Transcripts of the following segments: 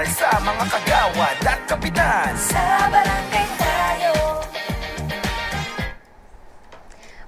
Para sa mga kagawad at kapitan, sa barangay tayo.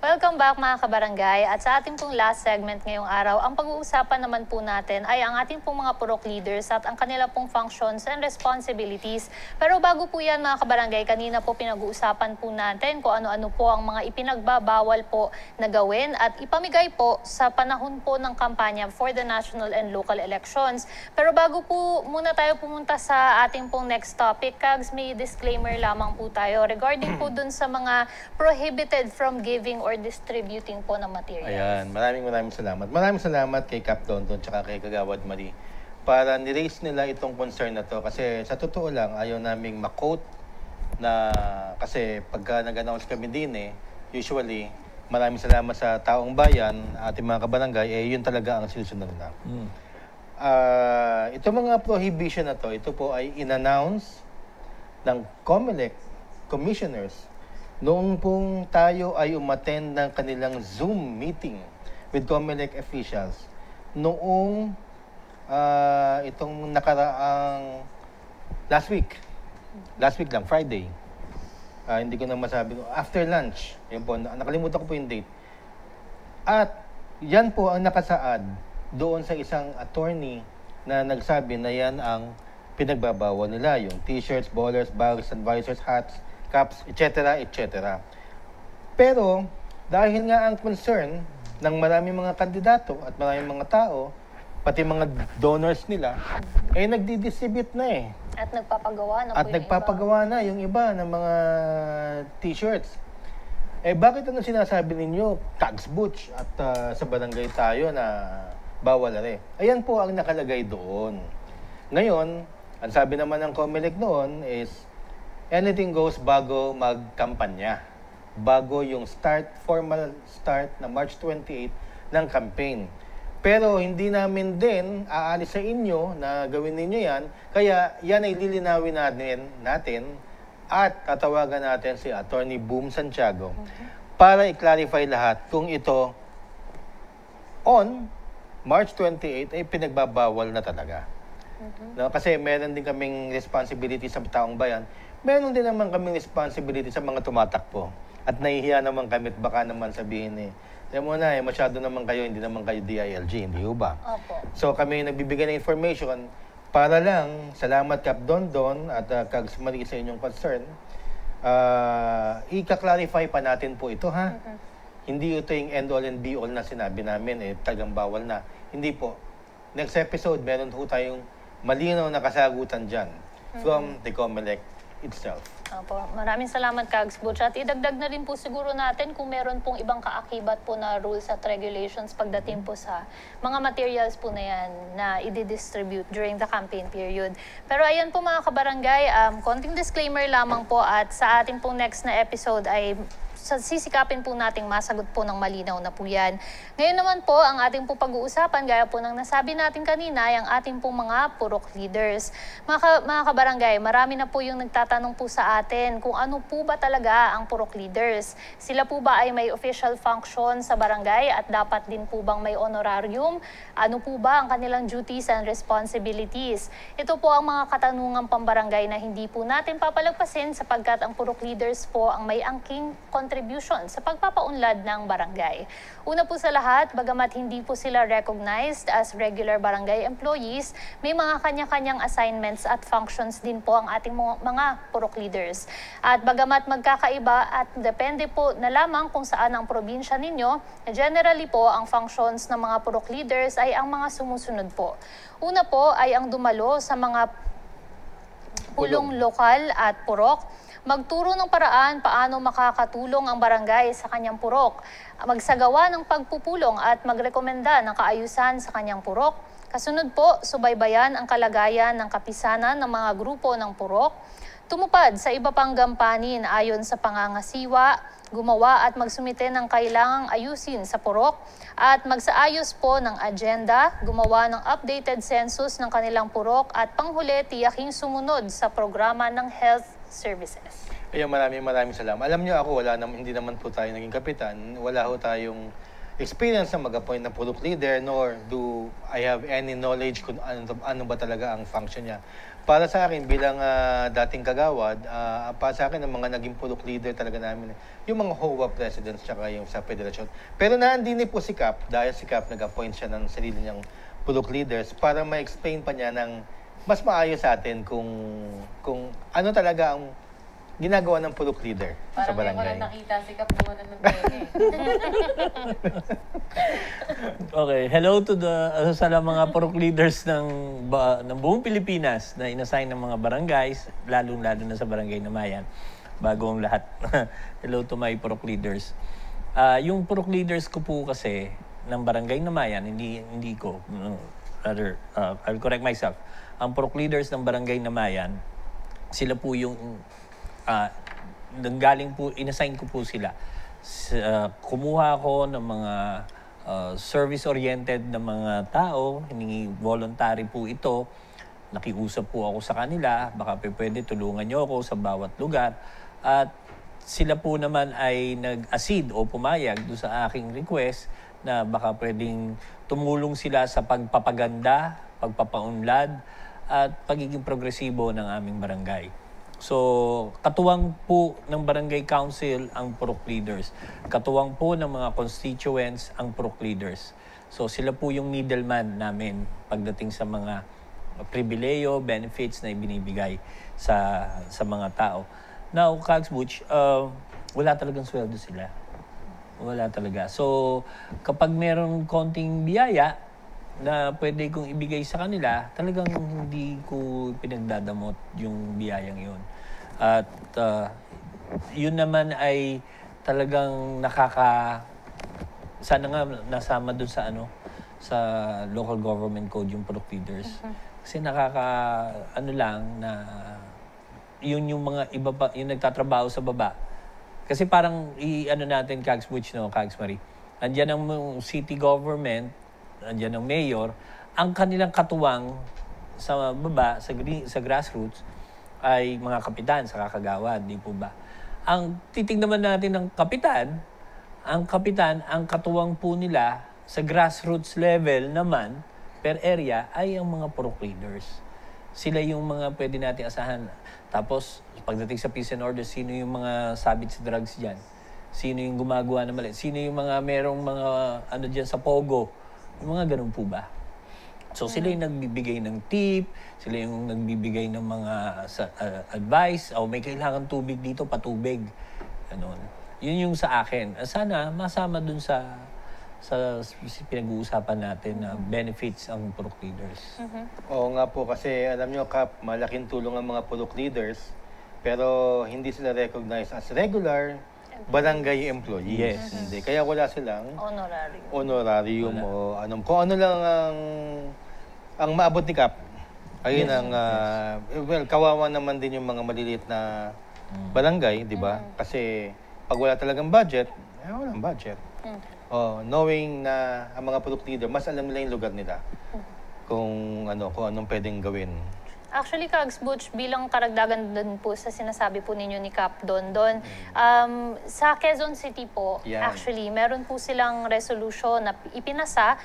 Welcome back mga kabarangay, at sa ating pong last segment ngayong araw, ang pag-uusapan naman po natin ay ang ating pong mga purok leaders at ang kanila pong functions and responsibilities. Pero bago po yan mga kabarangay, kanina po pinag-uusapan po natin kung ano-ano po ang mga ipinagbabawal po na gawin at ipamigay po sa panahon po ng kampanya for the national and local elections. Pero bago po muna tayo pumunta sa ating pong next topic, Kags, may disclaimer lamang po tayo regarding po dun sa mga prohibited from giving or distributing po ng materials. Ayan, maraming salamat. Maraming salamat kay Cap Dondon tsaka kay Kagawad Marie para ni-raise nila itong concern na to kasi sa totoo lang ayaw naming ma-quote na kasi pagka nag-announce kami din usually maraming salamat sa taong bayan, ating mga kabarangay, yun talaga ang sinusunod na. Ito mga prohibition na to, ito po ay in-announce ng COMELEC commissioners noong pong tayo ay umattend ng kanilang Zoom meeting with COMELEC officials noong itong nakaraang last week lang, Friday. Hindi ko na masabi. After lunch, yun po, nakalimutan ko po yung date. At yan po ang nakasaad doon sa isang attorney na nagsabi na yan ang pinagbabawal nila. Yung t-shirts, bowlers, bags, advisors, hats, caps, etc., etc. Pero, dahil nga ang concern ng maraming mga kandidato at maraming mga tao, pati mga donors nila, nagdi-distribute na At nagpapagawa na At nagpapagawa na yung iba ng mga t-shirts. Bakit ano sinasabi ninyo, Kags Butch, at sa barangay tayo na bawal Ayan po ang nakalagay doon. Ngayon, ang sabi naman ng COMELEC noon is, anything goes bago magkampanya. Bago yung formal start na March 28 ng campaign. Pero hindi namin din aalis sa inyo na gawin ninyo yan. Kaya yan ay lilinawin natin at tatawagan natin si Attorney Boom Santiago para i-clarify lahat kung ito on March 28 ay pinagbabawal na talaga. No, kasi meron din kaming responsibility sa taong bayan. Meron din naman kaming responsibility sa mga tumatakbo. At nahihiya naman kami at baka naman sabihin mo na masyado naman kayo, hindi naman kayo DILG, hindi ba? Opo. So kami nagbibigay ng information para lang, salamat Cap Dondon at Kags Marie sa inyong concern, i-clarify pa natin po ito Hindi ito yung end all and be all na sinabi namin, talagang bawal na. Hindi po. Next episode, meron po tayong malinaw na kasagutan dyan from the COMELEC itself. Opo. Maraming salamat, Kags Butch. At idagdag na rin po siguro natin kung meron pong ibang kaakibat po na rules at regulations pagdating po sa mga materials po na yan na i-distribute during the campaign period. Pero ayan po mga kabarangay, konting disclaimer lamang po at sa ating pong next na episode ay sisikapin po nating masagot po ng malinaw na po yan. Ngayon naman po, ang ating po pag-uusapan, gaya po ng nasabi natin kanina, ay ang ating po mga purok leaders. Mga kabarangay, marami na po yung nagtatanong po sa atin kung ano po ba talaga ang purok leaders. Sila po ba ay may official function sa barangay at dapat din po bang may honorarium? Ano po ba ang kanilang duties and responsibilities? Ito po ang mga katanungang pambarangay na hindi po natin papalagpasin sapagkat ang purok leaders po ang may angking contribution sa pagpapaunlad ng barangay. Una po sa lahat, bagamat hindi po sila recognized as regular barangay employees, may mga kanya-kanyang assignments at functions din po ang ating mga purok leaders. At bagamat magkakaiba at depende po na lamang kung saan ang probinsya ninyo, generally po ang functions ng mga purok leaders ay ang mga sumusunod po. Una po ay ang dumalo sa mga pulong lokal at purok, magturo ng paraan paano makakatulong ang barangay sa kanyang purok, magsagawa ng pagpupulong at magrekomenda ng kaayusan sa kanyang purok. Kasunod po, subaybayan ang kalagayan ng kapisanan ng mga grupo ng purok, tumupad sa iba pang gampanin ayon sa pangangasiwa, gumawa at magsumite ng kailangang ayusin sa purok, at magsaayos po ng agenda, gumawa ng updated census ng kanilang purok, at panghuli tiyaking sumunod sa programa ng health services. Ayun, maraming salamat. Alam niyo ako, hindi naman po tayo naging kapitan. Wala ho tayong experience na mag-appoint ng puluk leader, nor do I have any knowledge kung ano ba talaga ang function niya. Para sa akin, bilang dating kagawad, para sa akin, ang mga naging puluk leader talaga namin, yung mga HOA presidents tsaka yung sa federasyon. Pero naandin po si Cap, dahil si Cap nag-appoint siya ng sarili niyang puluk leaders para ma-explain pa niya ng mas maayos sa atin kung ano talaga ang ginagawa ng puluk leader sa Parang barangay. ngayon ko lang nakita si Kap buwan ng peke. Okay, hello to sa mga purok leaders ng buong Pilipinas na inassign ng mga barangays, lalong-lalo na sa barangay na Mayan. Bago ang lahat. Hello to my purok leaders. Yung purok leaders ko po kasi ng barangay na Mayan, hindi ko, rather, I'll correct myself. Ang purok leaders ng barangay na Mayan, sila po yung nanggaling po, inassign ko po sila. Kumuha ako ng mga service-oriented na mga tao, hiningi voluntary po ito. Nakiusap po ako sa kanila, baka pwede tulungan niyo ako sa bawat lugar. At sila po naman ay nag-accede o pumayag doon sa aking request na baka pwedeng tumulong sila sa pagpapaganda, pagpapaunlad, at pagiging progresibo ng aming barangay. So, katuwang po ng barangay council ang purok leaders. Katuwang po ng mga constituents ang purok leaders. So, sila po yung middleman namin pagdating sa mga pribileyo, benefits na ibinibigay sa mga tao. Now, Kags Butch, wala talagang sweldo sila. Wala talaga. So, kapag merong konting biyaya na pwede kong ibigay sa kanila, talagang hindi ko pinagdadamot yung biyayang yun. At yun naman ay talagang sana nga nasama dun sa sa local government code yung purok leaders. Kasi lang na yun yung mga iba pa, yung nagtatrabaho sa baba. Kasi parang natin, Kags Butch, Kags Marie. Andiyan ang city government, andiyan ang mayor, ang kanilang katuwang sa baba, sa grassroots, ay mga kapitan sa kakagawad, di po ba? Ang titig naman natin ng kapitan, ang katuwang po nila sa grassroots level naman, per area, ay ang mga purok leaders. Sila yung mga pwede natin asahan. Tapos, pagdating sa peace and order, sino yung mga sabit sa drugs dyan? Sino yung gumagawa ng mali? Sino yung mga merong mga dyan sa Pogo? Yung mga ganun po ba? So, sila yung nagbibigay ng tip, sila yung nagbibigay ng mga advice, may kailangan tubig dito, patubig. Ganun. Yun yung sa akin. Sana masama dun sa pinag-uusapan natin na benefits ang purok leaders. Oo nga po, kasi alam nyo, Kap, malaking tulong ang mga puluk leaders, pero hindi sila recognized as regular barangay employees. Yes. Hindi. Kaya wala silang Honorarium. o anong, kung ano lang ang maabot ni Kap. Ayun ang, kawawa naman din yung mga maliliit na barangay, di ba? Kasi pag wala talagang budget, walang budget. Knowing na ang mga puluk leader, mas alam nila yung lugar nila. Kung anong pwedeng gawin. Actually, Kags Butch, bilang karagdagan dun po sa sinasabi po ninyo ni Cap doon, sa Quezon City po, actually, meron po silang resolution na ipinasa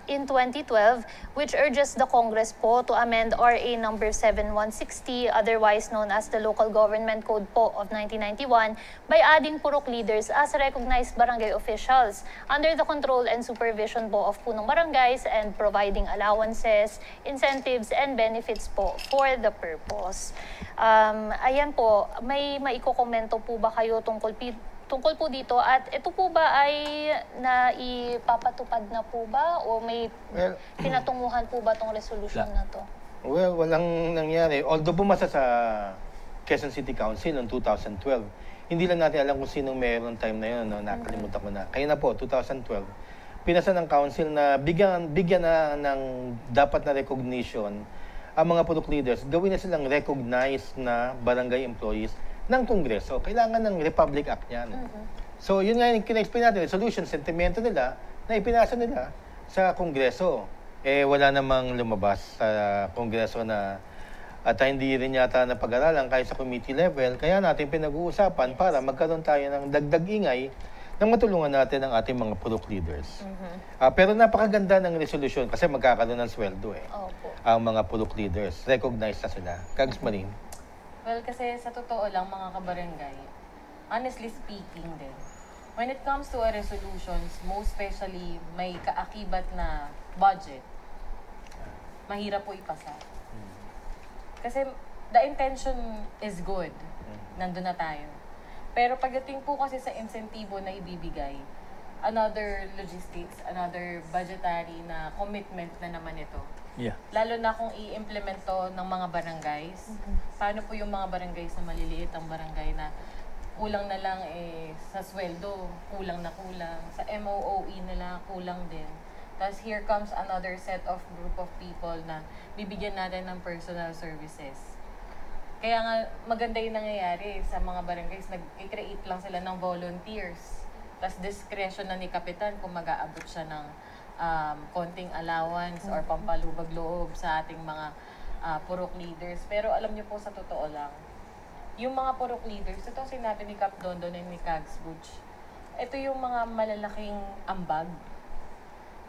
in 2012, which urges the Congress po to amend RA number 7160, otherwise known as the Local Government Code po of 1991, by adding purok leaders as recognized barangay officials under the control and supervision po of punong barangays and providing allowances, incentives, and benefits po for the purpose. Ayan po, may maikokomento po ba kayo tungkol po dito at ito po ba ay naipapatupad na po ba o may pinatunguhan po ba tong resolution na to? Well, walang nangyari. Although bumasa sa Quezon City Council noong 2012, hindi lang natin alam kung sinong mayroon time na yun. Nakalimutan ko na. Kaya na po, 2012, pinasa ng council na bigyan na ng dapat na recognition ang mga puluk leaders, gawin na silang recognized na barangay employees ng Kongreso. Kailangan ng Republic Act yan. So, yun nga yung kina-explain natin, resolution, sentimento nila na ipinasa nila sa Kongreso. Wala namang lumabas sa Kongreso na at hindi rin yata na pag-aralan kahit sa committee level. Kaya natin pinag-uusapan para magkaroon tayo ng dagdag ingay na matulungan natin ang ating mga purok leaders. Pero napakaganda ng resolution kasi magkakaroon ng sweldo Opo. ang mga purok leaders. Recognized na sila. Kags Marin. Well, kasi sa totoo lang, mga kabarangay, honestly speaking din, when it comes to a resolutions, most especially may kaakibat na budget, mahirap po ipasa. Kasi the intention is good. Nandun na tayo. Pero pagdating po kasi sa insentibo na ibibigay, another logistics, another budgetary na commitment na naman ito. Yeah. Lalo na kung i-implement to ng mga barangays. Paano po yung mga barangays na maliliit, ang barangay na kulang na lang sa sweldo, kulang na kulang. Sa MOOE nila, kulang din. Tapos here comes another set of group of people na bibigyan natin ng personal services. Kaya nga maganda yung nangyayari sa mga barangays, nag-create lang sila ng volunteers. Tapos discretion na ni Kapitan kung mag-aabot siya ng konting allowance or pampalubag loob sa ating mga purok leaders. Pero alam niyo po sa totoo lang, yung mga purok leaders, ito sinabi ni Kap Dondon and ni Kags Butch, ito yung mga malalaking ambag.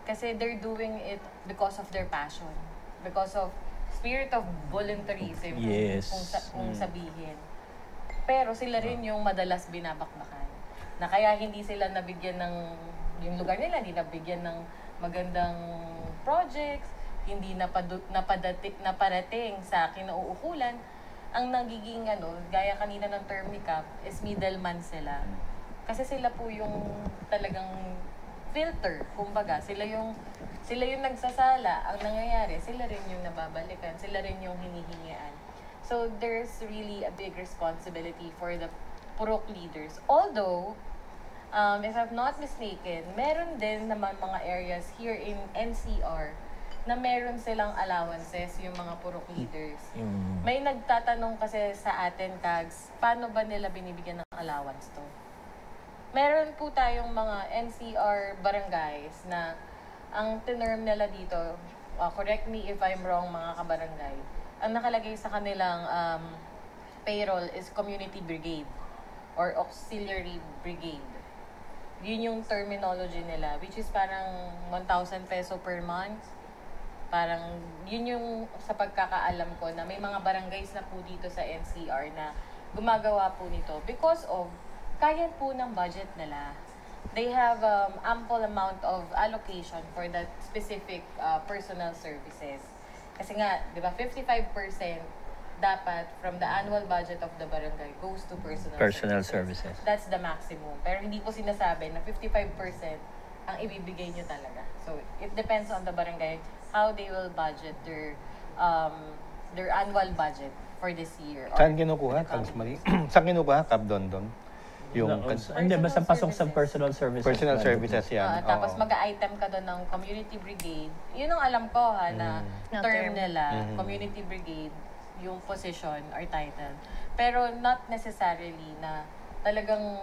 Kasi they're doing it because of their passion. Because of spirit of volunteerism. Yes. Kung sabihin. Pero sila rin yung madalas binabakbakan. Na kaya hindi sila nabigyan ng, yung lugar nila, hindi nabigyan ng magandang projects, hindi naparating sa kinauukulan. Ang nagiging, gaya kanina ng term ni Cap, is middleman sila. Kasi sila po yung talagang filter, kumbaga. Sila yung nagsasala. Ang nangyayari, sila rin yung nababalikan. Sila rin yung hinihingian. So, there's really a big responsibility for the purok leaders. Although, if I'm not mistaken, meron din naman mga areas here in NCR na meron silang allowances yung mga purok leaders. May nagtatanong kasi sa atin, Kags, paano ba nila binibigyan ng allowance to? Meron po tayong mga NCR barangays na ang tinerm nila dito, correct me if I'm wrong mga kabarangay, ang nakalagay sa kanilang payroll is community brigade or auxiliary brigade. Yun yung terminology nila, which is parang 1,000 peso per month. Parang yun yung sa pagkakaalam ko na may mga barangays na po dito sa NCR na gumagawa po nito because of kaya po ng budget nila. They have ample amount of allocation for that specific personal services. Kasi nga, di ba, 55% dapat from the annual budget of the barangay goes to personal services. That's the maximum. Pero hindi po sinasabi na 55% ang ibibigay nyo talaga. So, it depends on the barangay how they will budget their annual budget for this year. Saan kinukuha, Kags Marin? Saan kinukuha, Kap Dondon? Hindi, basta pasok sa personal services. Personal services yan. Tapos mag-item ka doon ng community brigade. Yun ang alam ko na term nila, community brigade, yung position or title. Pero not necessarily na talagang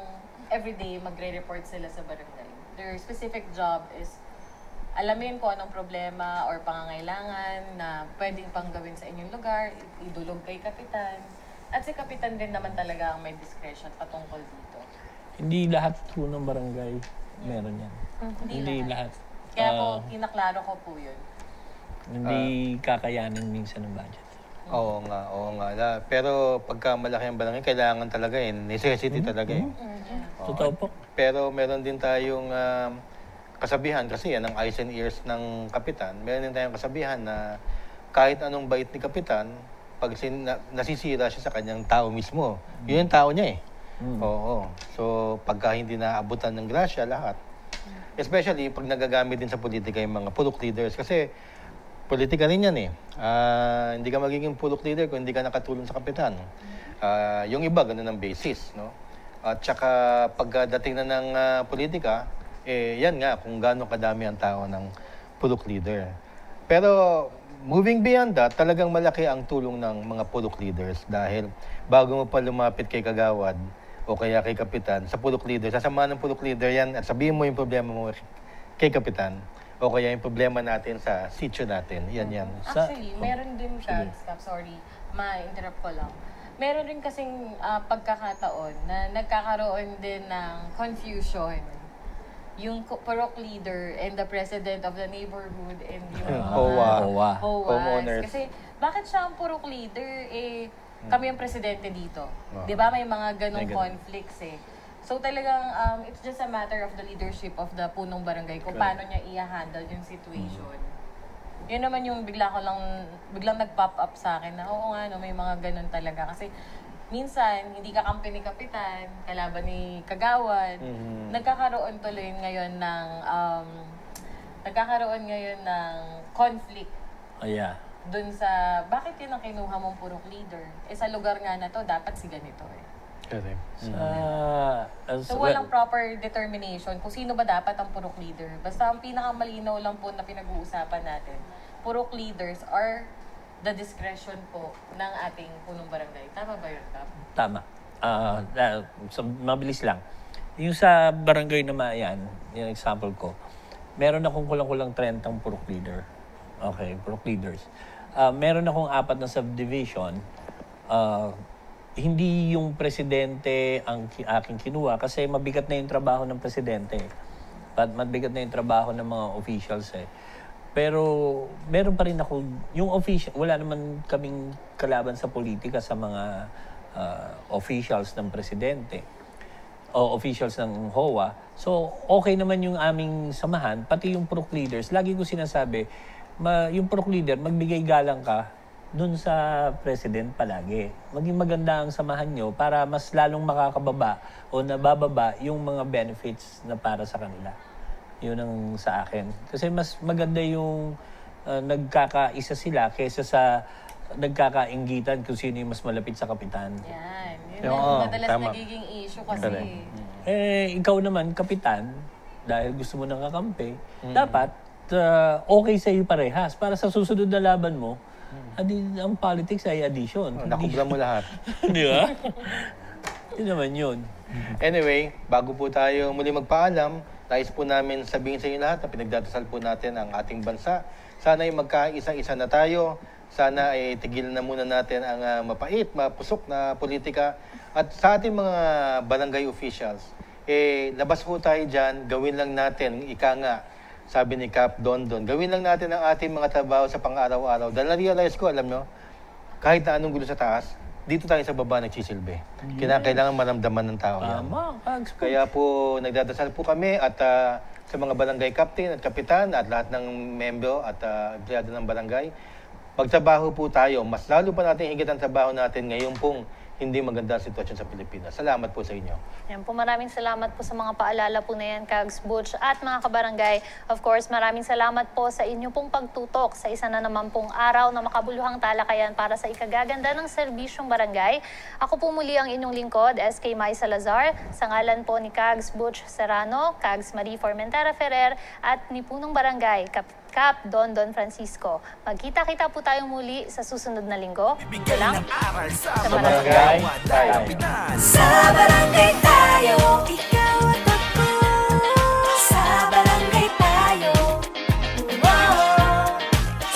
everyday magre-report sila sa barangay. Their specific job is alamin kung anong problema or pangangailangan na pwedeng pang gawin sa inyong lugar, idulog kay Kapitan. At si Kapitan din naman talaga ang may discretion patungkol dito. Hindi lahat po ng barangay meron yan. Hindi lahat. Kaya po, kinaklaro ko po yun. Hindi kakayanin minsan ng budget. Oo nga. Pero pagka malaki ang barangay, kailangan talaga necessity talaga Totoo po. Pero meron din tayong kasabihan, kasi yan ang eyes and ears ng Kapitan. Meron din tayong kasabihan na kahit anong bait ni Kapitan, pag nasisira siya sa kanyang tao mismo, yun yung tao niya Oo. So, pagka hindi naabutan ng grasya, lahat. Especially, pag nagagamit din sa politika yung mga purok leaders. Kasi, politika rin yan hindi ka magiging purok leader kung hindi ka nakatulong sa Kapitan. Yung iba, ganun ang basis, no? At saka, pagdating na ng politika, yan nga, kung gaano kadami ang tao ng purok leader. Pero, moving beyond that, talagang malaki ang tulong ng mga purok leaders dahil bago mo pa lumapit kay Kagawad o kaya kay Kapitan, sa purok leader, sasamahan ng purok leader yan at sabihin mo yung problema mo kay Kapitan o kaya yung problema natin sa sitio natin. Yan. Actually, meron din ma-interrupt ko lang. Meron rin kasing pagkakataon na nagkakaroon din ng confusion yung purok leader and the president of the neighborhood and yung mga HOA. HOA. HOAs. Homeowners. Kasi bakit siya ang purok leader? Kami ang presidente dito. Di ba? May mga ganong May ganun. conflicts So talagang it's just a matter of the leadership of the punong barangay kung paano niya i-handle yung situation. Yun naman yung biglang nag-pop up sa akin na oo nga, no, may mga ganun talaga. Kasi minsan, hindi ka kampi ni Kapitan, kalaban ni Kagawad. Nagkakaroon tuloy ngayon ng conflict dun sa, bakit yun ang kinuha mong purok leader? Sa lugar nga na to, dapat si ganito Correct. So walang proper determination kung sino ba dapat ang purok leader. Basta ang pinakamalinaw lang po na pinag-uusapan natin, purok leaders are the discretion po ng ating punong barangay. Tama ba yun, Kap? Tama. So, mabilis lang. Yung sa barangay na Mayan, yung example ko, meron akong kulang-kulang 30 purok leader. Okay, purok leaders. Meron akong 4 na subdivision. Hindi yung presidente ang aking kinuha kasi mabigat na yung trabaho ng presidente. Mabigat na yung trabaho ng mga officials Pero meron pa rin ako, yung official, wala naman kaming kalaban sa politika sa mga officials ng presidente o officials ng HOA. So, okay naman yung aming samahan, pati yung purok leaders. Lagi ko sinasabi, yung purok leader, magbigay galang ka dun sa president palagi. Maging maganda ang samahan nyo para mas lalong makakababa o nabababa yung mga benefits na para sa kanila. Yun ang sa akin. Kasi mas maganda yung nagkakaisa sila kaysa sa nagkakainggitan kung sino yung mas malapit sa kapitan. Yan. Yun ang madalas tama. nagiging issue kasi. Ikaw naman, kapitan, dahil gusto mo ng kakampi, dapat okay sa iyo parehas. Para sa susunod na laban mo, ang politics ay addition. Nakubla mo lahat. Di ba? Yun naman yun. Anyway, bago po tayo muli magpaalam, nais po namin sabihin sa inyo lahat na pinagdadasal po natin ang ating bansa. Sana ay magkaisa-isa na tayo. Sana ay tigilan na muna natin ang mapait, mapusok na politika. At sa ating mga barangay officials, labas po tayo dyan, gawin lang natin, ika nga, sabi ni Cap Dondon, gawin lang natin ang ating mga trabaho sa pang-araw-araw. Dahil na-realize ko, alam nyo, kahit na anong gulo sa taas, dito tayo sa baba nagsisilbi. Kinakailangan maramdaman ng tao yan. Tama. Kaya po, nagdadasal po kami at sa mga barangay captain at kapitan at lahat ng membro at empleyado ng barangay, pagtrabaho po tayo. Mas lalo pa natin higit ang trabaho natin ngayon pong hindi maganda ang sitwasyon sa Pilipinas. Salamat po sa inyo. Yan po, maraming salamat po sa mga paalala po na yan, Kags Butch at mga kabarangay. Of course, maraming salamat po sa inyo pong pagtutok sa isa na naman pong araw na makabuluhang talakayan para sa ikagaganda ng serbisyong barangay. Ako po muli ang inyong lingkod, SK Mai Salazar, sa ngalan po ni Kags Butch Serrano, Kags Marie Formentera Ferrer, at ni Punong Barangay, Cap Dondon Francisco. Magkita-kita po tayong muli sa susunod na linggo. Ito lang sa Barangay tayo. Sa barangay tayo, ikaw at ako. Sa barangay tayo,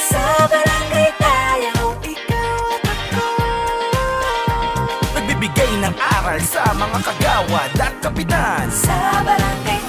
sa barangay tayo, ikaw at ako. Nagbibigay ng aral sa mga kagawad at kapitan. Sa barangay